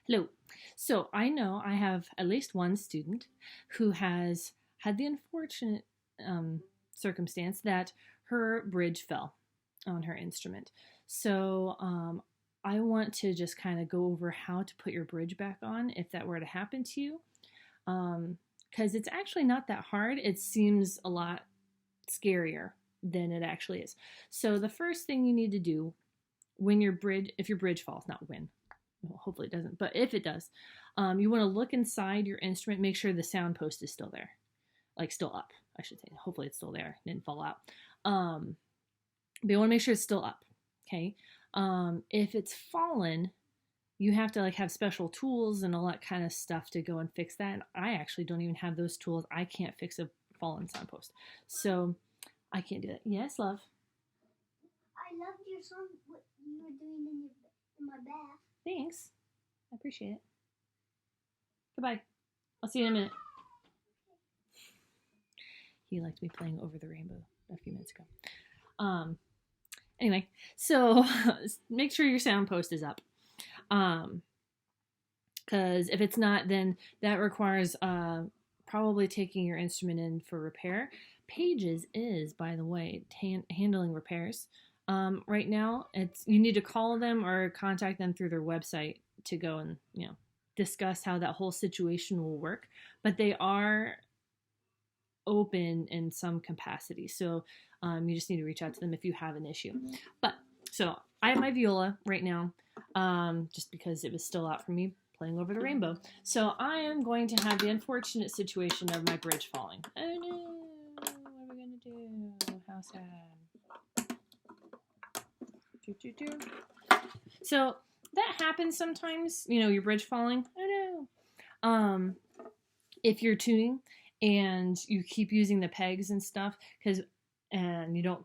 Hello. So I know I have at least one student who has had the unfortunate circumstance that her bridge fell on her instrument. So I want to just kind of go over how to put your bridge back on if that were to happen to you. Because it's actually not that hard. It seems a lot scarier than it actually is. So the first thing you need to do when your bridge, if your bridge falls, not when, well, hopefully it doesn't, but if it does, you want to look inside your instrument, make sure the sound post is still there, like still up, I should say. Hopefully it's still there, didn't fall out. But you want to make sure it's still up, okay? If it's fallen, you have to like have special tools and all that kind of stuff to go and fix that. And I actually don't even have those tools. I can't fix a fallen sound post, so I can't do that. Yes, love. I loved your song, what you were doing in my bath. Thanks. I appreciate it. Goodbye. I'll see you in a minute. He liked me playing Over the Rainbow a few minutes ago. Anyway, so make sure your sound post is up. Because if it's not, then that requires probably taking your instrument in for repair. Pages is, by the way, handling repairs. Right now, you need to call them or contact them through their website to go and discuss how that whole situation will work. But they are open in some capacity, so you just need to reach out to them if you have an issue. But so I have my viola right now, just because it was still out for me playing Over the Rainbow. So I am going to have the unfortunate situation of my bridge falling. Oh no, what are we gonna do? How sad. So that happens sometimes, your bridge falling. Oh no. If you're tuning and you keep using the pegs and stuff, and you don't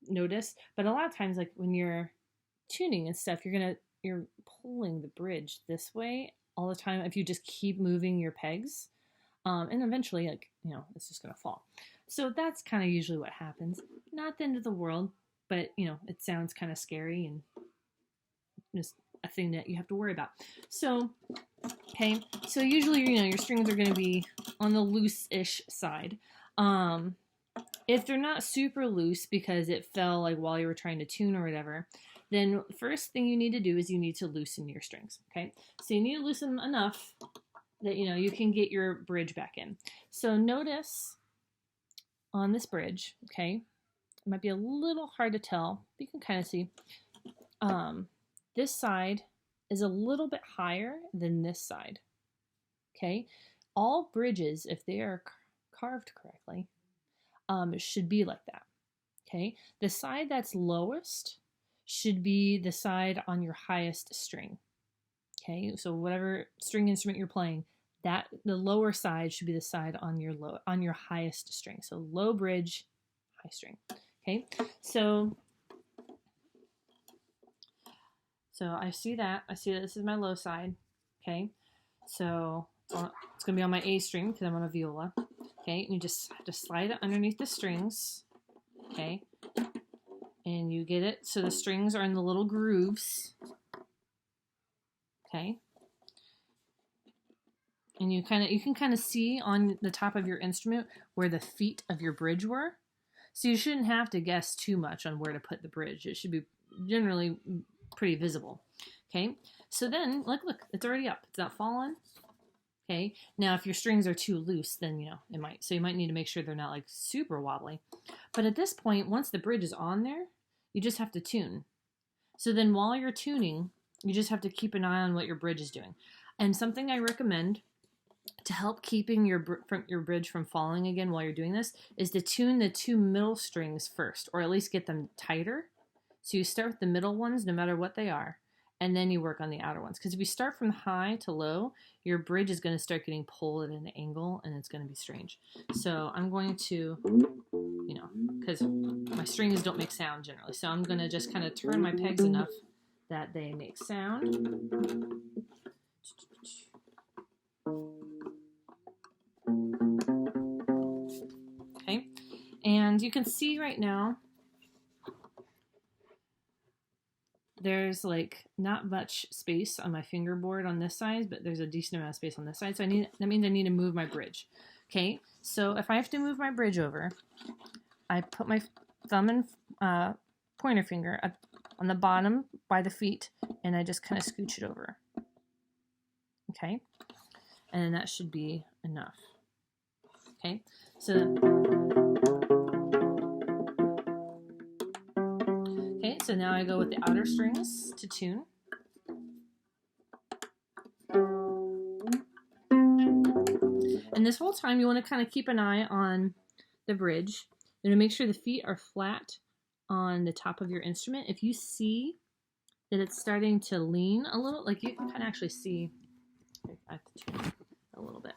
notice, but a lot of times, like when you're tuning and stuff, you're pulling the bridge this way all the time if you just keep moving your pegs, and eventually, it's just gonna fall. So that's kind of usually what happens. Not the end of the world, but it sounds kind of scary and just a thing that you have to worry about. So usually your strings are going to be on the loose-ish side. If they're not super loose because it fell like while you were trying to tune or whatever, then the first thing you need to do is you need to loosen your strings. Okay, so you need to loosen them enough that you can get your bridge back in. So notice on this bridge, okay, it might be a little hard to tell, but you can kind of see. This side is a little bit higher than this side. Okay, all bridges, if they are carved correctly, should be like that. Okay, the side that's lowest should be the side on your highest string. Okay, so whatever string instrument you're playing, the lower side should be the side on your highest string. So low bridge, high string. Okay, so I see that. I see that this is my low side. Okay, so it's going to be on my A string because I'm on a viola. Okay, and you just have to slide it underneath the strings. Okay, and you get it so the strings are in the little grooves. Okay, and you can kind of see on the top of your instrument where the feet of your bridge were. So you shouldn't have to guess too much on where to put the bridge. It should be generally pretty visible. Okay, so then look, it's already up. It's not fallen. Okay, now if your strings are too loose, then it might. So you might need to make sure they're not like super wobbly. But at this point, once the bridge is on there, you just have to tune. So then while you're tuning, you just have to keep an eye on what your bridge is doing. And something I recommend to help keeping your bridge from falling again while you're doing this is to tune the two middle strings first, or at least get them tighter. So you start with the middle ones, no matter what they are, and then you work on the outer ones. Because if you start from high to low, your bridge is going to start getting pulled at an angle, and it's going to be strange. So I'm going to, because my strings don't make sound generally, so I'm going to just kind of turn my pegs enough that they make sound. Okay, and you can see right now there's like not much space on my fingerboard on this side, but there's a decent amount of space on this side. So that means I need to move my bridge. Okay, so if I have to move my bridge over, I put my thumb and pointer finger up on the bottom by the feet, and I just kind of scooch it over. Okay, and that should be enough. Okay, so now I go with the outer strings to tune. And this whole time you want to kind of keep an eye on the bridge and to make sure the feet are flat on the top of your instrument. If you see that it's starting to lean a little, like you can kind of actually see, I have to tune a little bit.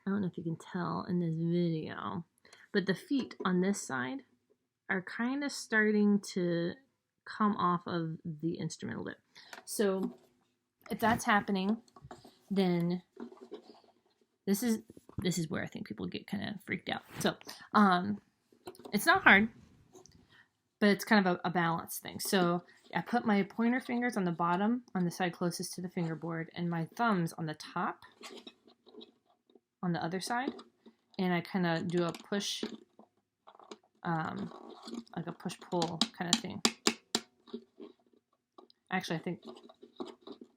I don't know if you can tell in this video, but the feet on this side are kind of starting to come off of the instrument a little bit. So if that's happening, then this is where I think people get kind of freaked out. So it's not hard, but it's kind of a balance thing. So I put my pointer fingers on the bottom, on the side closest to the fingerboard, and my thumbs on the top, on the other side, and I kind of do a push, like a push-pull kind of thing. Actually, I think,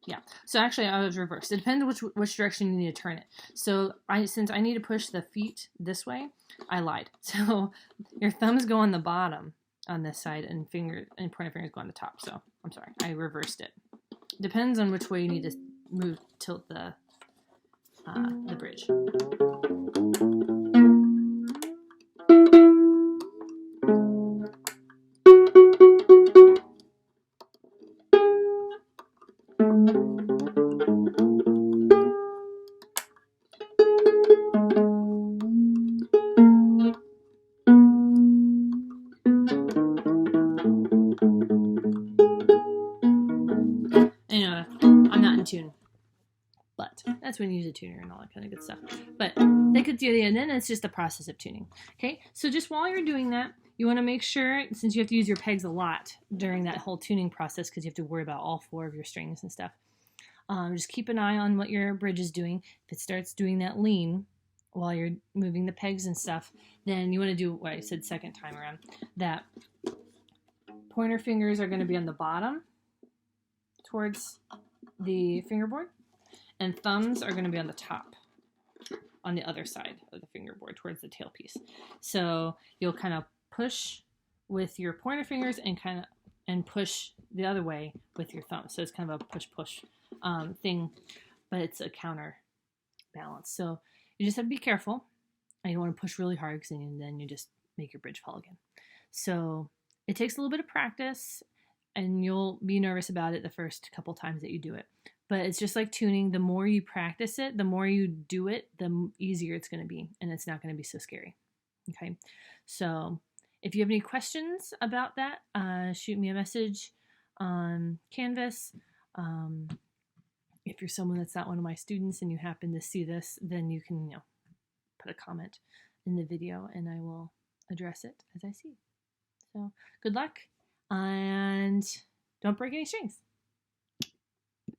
yeah. So actually, I was reversed. It depends which direction you need to turn it. So since I need to push the feet this way, I lied. So your thumbs go on the bottom on this side, and pointer fingers go on the top. So I'm sorry, I reversed it. Depends on which way you need to tilt the bridge. Anyway, I'm not in tune, but that's when you use a tuner and all that kind of good stuff. But they could do it, and then it's just the process of tuning. Okay, so just while you're doing that, you want to make sure, since you have to use your pegs a lot during that whole tuning process, because you have to worry about all 4 of your strings and stuff, just keep an eye on what your bridge is doing. If it starts doing that lean while you're moving the pegs and stuff, then you want to do what I said second time around, that pointer fingers are going to be on the bottom towards the fingerboard, and thumbs are going to be on the top on the other side of the fingerboard towards the tailpiece. So you'll kind of push with your pointer fingers and push the other way with your thumb. So it's kind of a push-push thing, but it's a counter balance. So you just have to be careful, and you don't want to push really hard, because then you just make your bridge fall again. So it takes a little bit of practice, and you'll be nervous about it the first couple times that you do it. But it's just like tuning. The more you practice it, the more you do it, the easier it's going to be, and it's not going to be so scary. Okay, so if you have any questions about that, shoot me a message on Canvas. If you're someone that's not one of my students and you happen to see this, then you can, put a comment in the video, and I will address it as I see. So good luck, and don't break any strings.